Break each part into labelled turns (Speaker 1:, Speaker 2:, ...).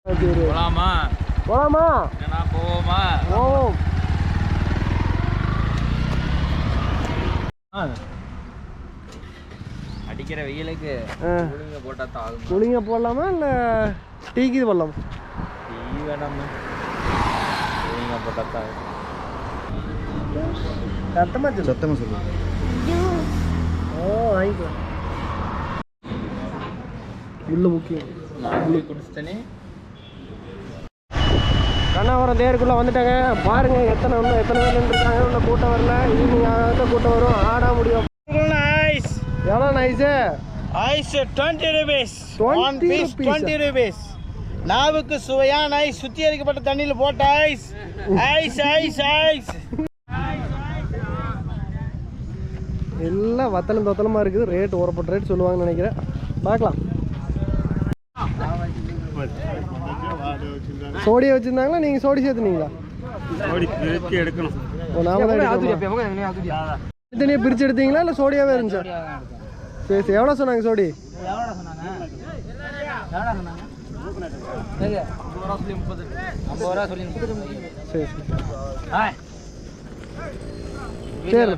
Speaker 1: போலாமா
Speaker 2: போலாமா?
Speaker 1: என்ன போவோமா?
Speaker 2: ஓம்.
Speaker 1: அடிக்கிற வெயிலுக்கு கூலிங்க போட்டா தாகும்.
Speaker 2: கூலிங்க போடலாமா இல்லை டீக்கு இது போடலாமா?
Speaker 1: டீ வேணாமா, கூலிங்க போட்டா தாகும்.
Speaker 2: சத்தமாக சொல்லுங்க. வாங்கிக்கலாம். உள்ள முக்கியம்.
Speaker 1: நான் குடிச்சிட்டேனே.
Speaker 2: கண்ணாவரம் தேருக்குள்ளே வந்துட்டாங்க. பாருங்க எத்தனை பேர் இருக்காங்க. உள்ள கூட்டம் வரல. ஈவினிங் ஆக கூட்டம் வரும். ஆட முடியும்.
Speaker 1: ஐஸ்
Speaker 2: எவ்வளோ நைஸு?
Speaker 1: Ice 20 rupees. 20 ரூபீஸ். நாவுக்கு சுவையான ஐஸ், சுத்திகரிக்கப்பட்ட தண்ணியில் போட்ட ஐஸ். ஐஸ் ஐஸ் ஐஸ்
Speaker 2: எல்லாம் வத்தலும் தொத்தலமாக இருக்குது. ரேட் ஓரப்பட்ட ரேட் சொல்லுவாங்கன்னு நினைக்கிறேன். பார்க்கலாம். சோடியை வச்சுருந்தாங்களா? நீங்கள் சோடி சேர்த்துனீங்களா?
Speaker 1: எடுக்கணும்.
Speaker 2: நாம தான் தனியாக பிரித்து எடுத்தீங்களா இல்லை சோடியாவே இருந்துச்சா? சரி சரி. எவ்வளோ சொன்னாங்க சோடி? சரி சரி.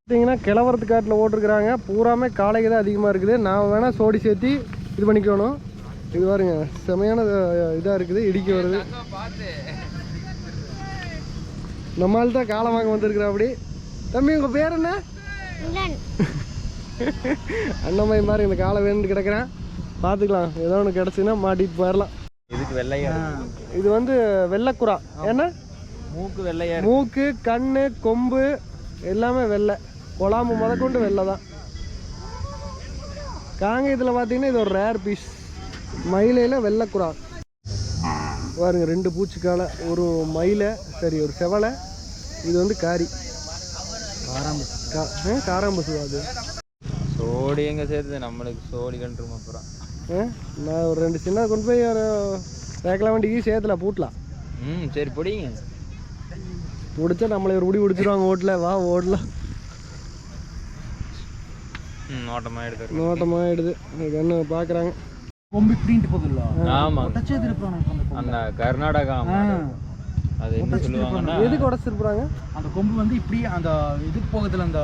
Speaker 2: பார்த்தீங்கன்னா கிளவரத்து காட்டில் ஓட்டிருக்கிறாங்க. பூராமே காளைக்கு தான் அதிகமாக இருக்குது. நான் வேணால் சோடி சேர்த்தி இது பண்ணிக்கணும். இது பாருங்க செமையான இதாக இருக்குது. இடிக்க வருது. நம்மால் தான் காலை வாங்க வந்திருக்கிறா. அப்படி தம்பி உங்கள் பேர் என்ன? அண்ணம்மாய் மாதிரி இந்த காலை வேணுன்னு கிடக்குறேன். பார்த்துக்கலாம். ஏதோ ஒன்று கிடச்சின்னா மாட்டிட்டு போயிடலாம்.
Speaker 1: இதுக்கு வெள்ளையா,
Speaker 2: இது வந்து வெள்ளைக்குறா. ஏன்னா
Speaker 1: மூக்கு வெள்ளையா,
Speaker 2: மூக்கு கண்ணு கொம்பு எல்லாமே வெள்ளை. கொழாம்பு முதற்கொண்டு வெள்ளை தான். காங்கேயத்தில் பார்த்தீங்கன்னா இது ஒரு ரேர் பீஸ். மயிலையில் வெள்ளைக்குறா பாருங்க. 2 பூச்சிக்காலை, ஒரு மயிலை, சரி ஒரு செவலை. இது வந்து காரி காராம்பசு. அது
Speaker 1: சோடி எங்கே சேர்த்து நம்மளுக்கு சோடி கண்டுருமா? அப்புறம்
Speaker 2: நான் ஒரு 2 சின்ன கொண்டு போய் ஒரு ரேக்கலா வண்டிக்கு சேர்த்துல பூட்டலாம்.
Speaker 1: சரி பிடிங்க.
Speaker 2: பிடிச்சா நம்மளை ஒரு முடி பிடிச்சிருவாங்க. ஓட்டல வா ஓடலாம். நோட்டமாயிடுது. கண்ணு பார்க்குறாங்க.
Speaker 3: கொம்பு இப்படின்ட்டு போகுதுல்ல?
Speaker 1: ஆமா, அந்த கர்நாடகா அது என்ன சொல்லுவாங்கன்னா,
Speaker 2: எதுக்கு உடச்சிருப்பாங்க?
Speaker 3: அந்த கொம்பு வந்து இப்படி அந்த இதுக்கு போகுதுல, அந்த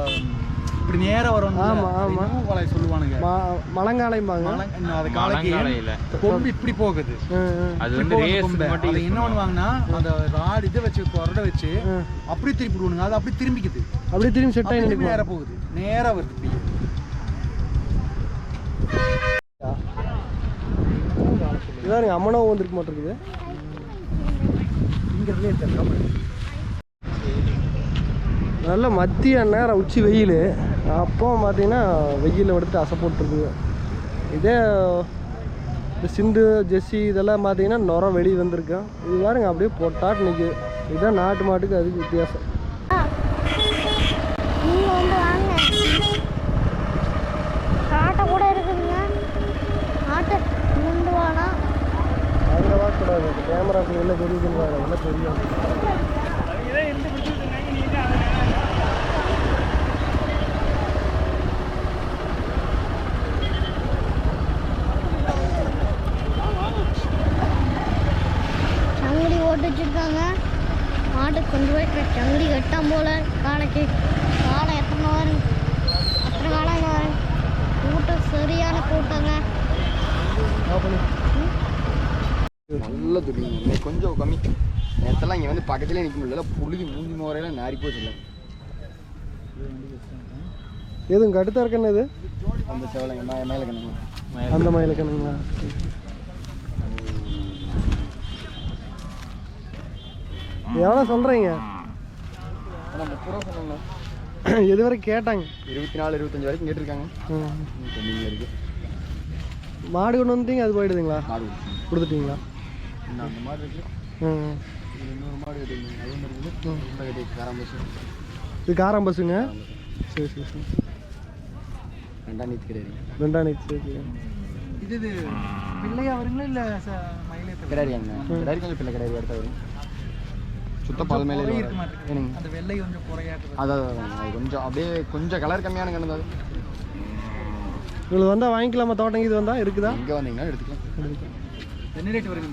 Speaker 3: இப்படி நேரா வரும்.
Speaker 2: ஆமா ஆமா,
Speaker 3: காலை சொல்லுவானுங்க,
Speaker 2: மலங்காலைம்பாங்க.
Speaker 3: அது காலையில கொம்பு இப்படி போகுது.
Speaker 1: அது வந்து ரேஸ் மட்டும்.
Speaker 3: அது என்ன பண்ணுவாங்கன்னா, அந்த ராட் இதை வச்சு கொரடை வச்சு அப்படி திருப்பி விடுவானுங்க. அது அப்படி திரும்பிக்குது.
Speaker 2: அப்படியே திரும்பி செட் ஆகி
Speaker 3: நேரா போகுது. நேரா வருது.
Speaker 2: இதாருங்க அம்மனவும் வந்துருக்க மாட்டிருக்குது. நல்ல மத்திய நேரம் உச்சி வெயில். அப்போ பார்த்தீங்கன்னா வெயிலில் எடுத்து அசை போட்டுருக்குது. இதே இந்த சிந்து ஜெஸ்ஸி இதெல்லாம் பார்த்தீங்கன்னா நுர வெளியே வந்திருக்கோம். இது பாருங்க அப்படியே பொட்டாட்டு நிற்குது. இதுதான் நாட்டு மாட்டுக்கு அதுக்கு வித்தியாசம். அதில் பார்க்கக்கூடாது. கேமராக்கு எல்லாம் தெரியுதுன்னு எல்லாம் தெரியும்.
Speaker 4: சங்கடி ஓட்டு வச்சுருக்காங்க. மாட்டு கொண்டு போய் சங்கடி கட்டாம போல. காலைக்கு காலை எத்தனை வரும்? அத்தனை காலம் வரும். கூட்டம் சரியான கூட்டங்க.
Speaker 5: நல்ல துணி இன்னைக்கு கொஞ்சம் கம்மி. நேரத்தெல்லாம் இங்கே வந்து பக்கத்துலேயே நிற்க முடியல. புழுதி மூஞ்சி முறையெல்லாம் நாரி போச்சு.
Speaker 2: எதுங்க அடுத்த இருக்கண்ணா? இது
Speaker 5: அந்த செவலைங்க மேலே கண்ணுங்க.
Speaker 2: அந்த மயில கண்ணுங்களா? எவ்வளோ சொல்கிறீங்க?
Speaker 5: ஆனால் 30 ரூபா சொன்னாங்க.
Speaker 2: எது வரைக்கும் கேட்டாங்க?
Speaker 5: 24, 25 வரைக்கும் கேட்டிருக்காங்க. நீங்கள் இருக்குது.
Speaker 2: மாடு கொண்டு வந்துட்டீங்க, அது போயிடுதுங்களா?
Speaker 5: மாடு
Speaker 2: கொடுத்துட்டீங்களா?
Speaker 5: இன்னும் அந்த மாடு இருக்குது. இன்னொரு மாடு கட்டிங்க. அதே மாதிரி இருக்குது. கட்டி காராம்பசு.
Speaker 2: இது காராம்பசுங்க. சரி சரி சரி.
Speaker 5: 2ஆம் நீத்து கிடையாது.
Speaker 2: 2ஆம் நீத்து. சரி.
Speaker 3: இது பிள்ளையா வருங்களா இல்லை மயிலே?
Speaker 5: கிடையாதுங்க. கிடையாது. கொஞ்சம் பிள்ளை கிடையாது. அடுத்த வரும் சுத்த பால் மேலே
Speaker 3: இருக்க மாட்டேங்குது. அந்த வெள்ளை கொஞ்சம் குறையாட்டு.
Speaker 5: அதான் கொஞ்சம் அப்படியே கொஞ்சம் கலர் கம்மியான கண்ணு தான்.
Speaker 2: உங்களுக்கு வந்தால் வாங்கிக்கலாமா? தோட்டம் இது வந்தால் இருக்குதா?
Speaker 5: இங்கே வந்தீங்கன்னா எடுத்துக்கலாம்.
Speaker 3: என்ன ரேட் வருங்க?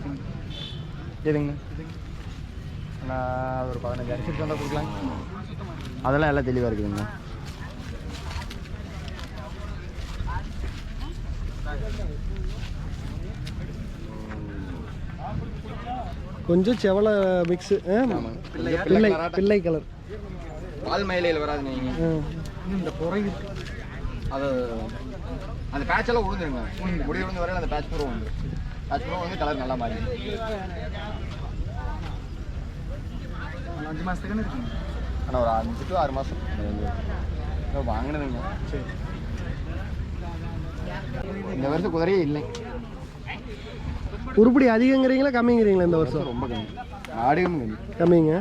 Speaker 5: எதுங்க நான் ஒரு 15 அரிசி வந்தால் கொடுக்கலாம். அதெல்லாம் எல்லாம் தெளிவாக இருக்குதுங்க.
Speaker 2: கொஞ்சம் செவலை மிக்ஸு. பிள்ளை கலர்
Speaker 5: பால் மயிலையில் வராதுங்க. நீங்கள்
Speaker 3: இந்த குறைவு
Speaker 5: அது அந்த பேட்செல்லாம் விழுந்துருங்க. முடி விழுந்து வரையில் அந்த பேட்ச் பூரா வந்துடும். பேட்ச் பூரா வந்து கலர் நல்லா மாறி
Speaker 3: 5 மாதத்துக்குன்னு இருக்குங்க.
Speaker 5: ஆனால் ஒரு 5 to 6 மாதம் வாங்கினதுங்க.
Speaker 3: சரி,
Speaker 5: இந்த வருஷம் குதிரையே இல்லை.
Speaker 2: உருப்படி அதிகங்கிறீங்களா கம்மிங்கிறீங்களா இந்த வருஷம்?
Speaker 5: ரொம்ப கம்மி. மாடுகளும் கம்மி.
Speaker 2: கம்மிங்க.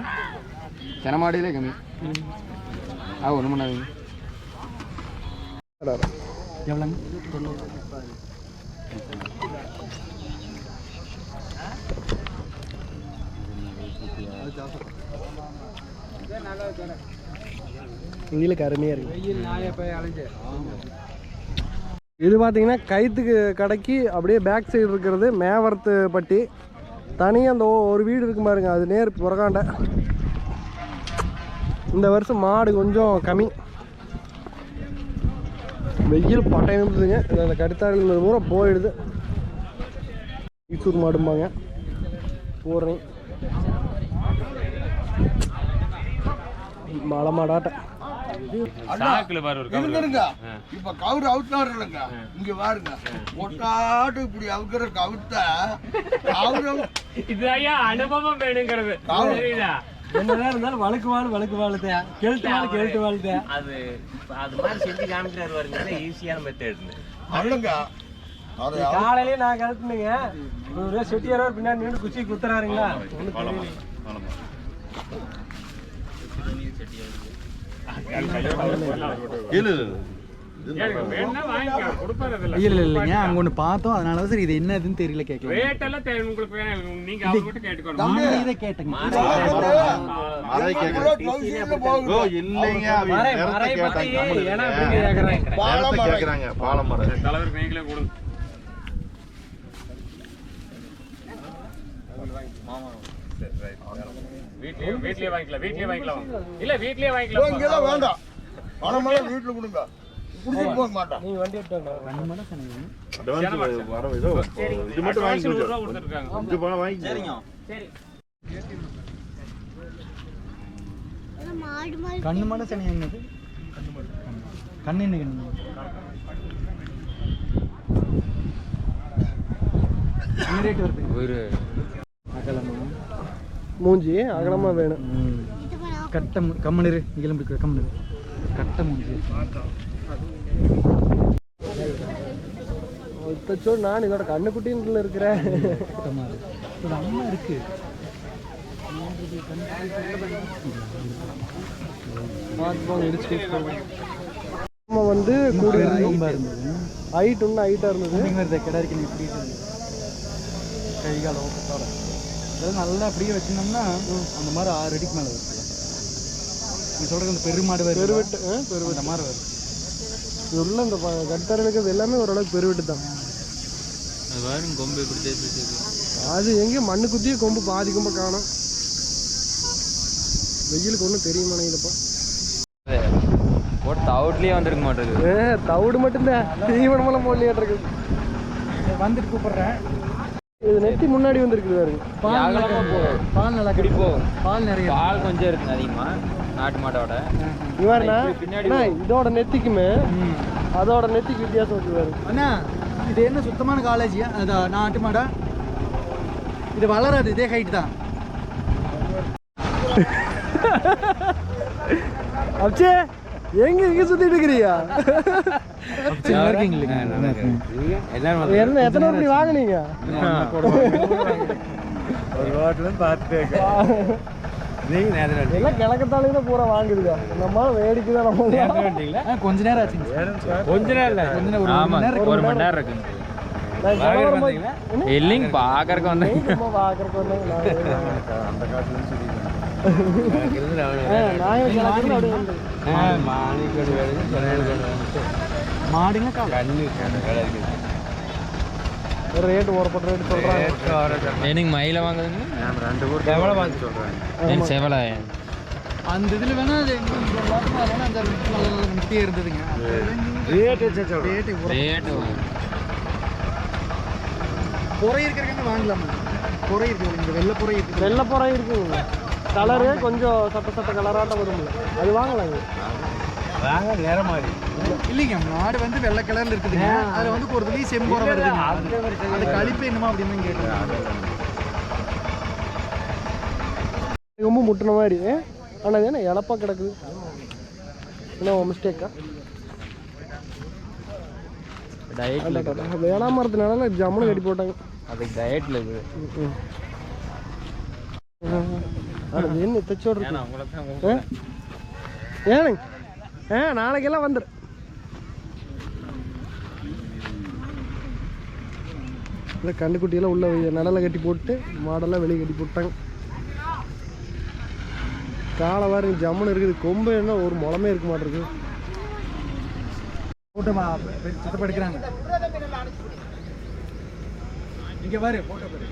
Speaker 5: சென மாடுகளே கம்மி. ஒன்றும் பண்ணாதீங்க.
Speaker 3: எவ்வளோங்க?
Speaker 2: வெயிலுக்கு அருமையாக இருக்கு.
Speaker 3: வெயில் நாயை போய் அலைஞ்சேன்.
Speaker 2: இது பார்த்தீங்கன்னா கைத்துக்கு கடைக்கு அப்படியே பேக் சைடு இருக்கிறது மேவரத்து பட்டி. தனியாக அந்த ஒரு வீடு இருக்கு பாருங்க, அது நேர் புறகாண்ட. இந்த வருஷம் மாடு கொஞ்சம் கம்மி. வெயில் பட்டையம் இருந்ததுங்க. அந்த கடுத்தாடுங்கிறது பூரா போயிடுது. ஈசூர் மாடும்பாங்க. போடுறேன் மலை மாடாட்ட
Speaker 6: இப்ப கவுரு அவுத்தாரு இல்லைங்க, இங்க பாருங்க ஒட்டாட்டு இப்படி அவுக்கிற கவுத்த
Speaker 7: இது ஐயா அனுபவம் வேணுங்கிறது.
Speaker 2: என்னதான் இருந்தாலும் வழுக்கு வாழ்த்தேன் கெழுத்து வாழ்த்தேன்.
Speaker 7: அது அது மாதிரி செஞ்சு காமிக்கிறாரு பாருங்க, ஈஸியான மெத்தட்.
Speaker 6: அல்லங்க
Speaker 2: காலையிலேயே நான் கழுத்துனுங்க. செட்டியாரவர் பின்னாடி நின்று குச்சி குத்துறாருங்களா?
Speaker 3: இல்லைங்க, அங்க ஒன்று பார்த்தோம், அதனால தான் சரி இது என்னதுன்னு தெரியல கேட்கலாம்.
Speaker 7: உங்களுக்கு நீங்க அவங்க மட்டும் கேட்டுக்கணும்.
Speaker 3: இதை கேட்டேங்க.
Speaker 7: தலைவருக்கு நீங்களே கொடுங்க. வீட்லயே வாங்கிக்கலாம். இல்ல வீட்லயே வாங்கிக்கலாம்.
Speaker 6: இங்கெல்லாம் வேண்டாம், பணமெல்லாம் வீட்டுல கொடுங்க, குடிச்சிட்டு போக மாட்டேன்.
Speaker 2: நீங்க வண்டி எடுத்தாங்க.
Speaker 7: இது மட்டும் வாங்கி கொடுத்துருக்காங்க. சரி.
Speaker 4: மாடு மாதிரி
Speaker 3: கண்ணு மாட சனி என்னது? கண்ணு என்ன கண்ணு? என்ன ரேட் வருது?
Speaker 7: ஒரு
Speaker 3: அகலமா
Speaker 2: மூஞ்சி அகலமா வேணும்.
Speaker 3: கட்ட கம்மனரு இளம்பி கம்மனரு கட்ட மூஞ்சி.
Speaker 2: இப்பச்சோ நான் இதோட கண்ணுக்குட்டின்ல இருக்கிறேன்.
Speaker 3: ஒரு அம்மா இருக்கு.
Speaker 2: நம்ம வந்து கூடி
Speaker 3: ரொம்ப இருந்தது.
Speaker 2: ஹைட் ஒன்று ஹைட்டாக இருந்தது.
Speaker 3: கிடாரிக்கு இப்படி கை கால ஓட்டத்தோட அதாவது நல்லா அப்படியே வச்சிருந்தோம்னா அந்த மாதிரி 6 அடிக்கு மேலே வரும். நீ சொல்கிறது அந்த பெருமாடு வருது,
Speaker 2: பெருவெட்டு
Speaker 3: அந்த மாதிரி வருது.
Speaker 2: இது உள்ள இந்த கட்டரை இருக்கிறது எல்லாமே ஓரளவுக்கு பெருவெட்டு தான்.
Speaker 7: கொம்பு
Speaker 2: அது எங்கேயும் மண்ணு குத்தியே கொம்பு பாதி கொம்பு காணும். வெயிலுக்கு ஒன்றும் தெரிய மாட்டேங்குதுப்பா.
Speaker 7: அவுட்லயே வந்திருக்க மாட்டேங்குது.
Speaker 2: தவிடு மட்டும்தான், தீவனமெல்லாம் போடலையாட்டு
Speaker 3: வந்துட்டு கூப்பிடுறேன்.
Speaker 2: இது நெத்தி முன்னாடி வந்துருக்குது பாருங்க.
Speaker 3: பால் நல்லா
Speaker 7: இப்படி போகும்.
Speaker 3: பால் நிறைய
Speaker 7: பால் கொஞ்சம் இருக்குங்க அதிகமா நாட்டு மாட்டோட.
Speaker 2: இவருண்ணா இதோட நெத்திக்குமே அதோட நெத்திக்கு வித்தியாசம் வச்சுருவாரு.
Speaker 3: அண்ணா இது என்ன சுத்தமான காலேஜ்? அது நாட்டு மாடா? இது வளராது, இதே ஹைட் தான்.
Speaker 2: அப்சே எங்க சுத்திட்டு இருக்கிறீங்க? எத்தனை ரூபாய் வாங்கினீங்க?
Speaker 7: ஒரு ரோட்ல பார்த்து
Speaker 2: எல்லாம் கிழக்கத்தாலே தான் பூரா வாங்குதுங்க. நம்ம வேடிக்கை தான். நம்ம
Speaker 3: கொஞ்ச நேரம் ஆச்சு.
Speaker 7: கொஞ்ச நேரம் இல்ல, ஒரு மணி நேரம் இருக்குங்க. இல்லைங்க பாக்கறதுக்கு வந்தேன்.
Speaker 2: அந்த காட்டுல
Speaker 3: மாடுங்க
Speaker 7: கண்ணு
Speaker 2: ரேட்டு ஓரப்பட்ட ரேட்டு சொல்கிறாங்க.
Speaker 3: எனக்கு மயில வாங்குதுங்க ரெண்டு கூட எவ்வளோ பார்த்து சொல்கிறேன் செவலை அந்த இதில் வேணா அது வேணா அந்த முட்டியே இருந்ததுங்க ரேட்டு புறை இருக்கிறதுக்கு வாங்கலாமா புறை இருக்குது இந்த வெள்ளை புறை இருக்குது
Speaker 2: வெள்ளை புறை இருக்குங்க கலரு கொஞ்சம் சட்ட கலராட்டம் வரும்ல அது வாங்கலாங்க
Speaker 3: வாங்க வேற மாதிரி இல்லைங்க மாடு வந்து வெள்ளை கலர்ல இருக்குதுங்க அதில் வந்து ஒரு துளி செம்போரம் வருதுங்க அது கழிப்பு என்னமா அப்படின்னு கேட்டேன்
Speaker 2: ரொம்ப முட்டின மாதிரி ஆனால் அது என்ன இழப்பா கிடக்குது என்ன மிஸ்டேக்கா வேளாண் மரத்தினால ஜம்முன்னு கட்டி போட்டாங்க
Speaker 3: அதுக்கு டயட்டில் இருக்குது
Speaker 2: அது என்ன தச்சோடு ஏனுங்க நாளைக்கெல்லாம் வந்துடு இல்லை கண்டுக்குட்டியெல்லாம் உள்ள நடலை கட்டி போட்டு மாடெல்லாம் வெளியே கட்டி போட்டாங்க. காலை வாருங்க ஜம்முன்னு இருக்குது. கொம்பு என்ன ஒரு முளமே இருக்க மாட்டேருக்கு.
Speaker 3: போட்டோமா சித்தப்பா எடுக்கிறாங்க இங்கே பாரு போட்டோ பாரு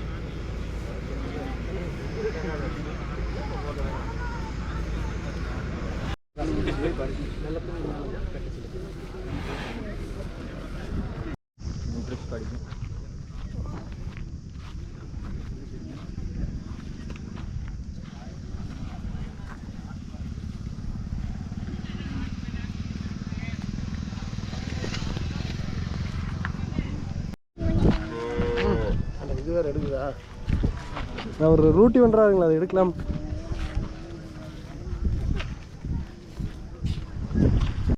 Speaker 2: இது வேறு எடுக்குதா? ஒரு ரூட்டி பண்ணுறாருங்களா, அதை எடுக்கலாம்.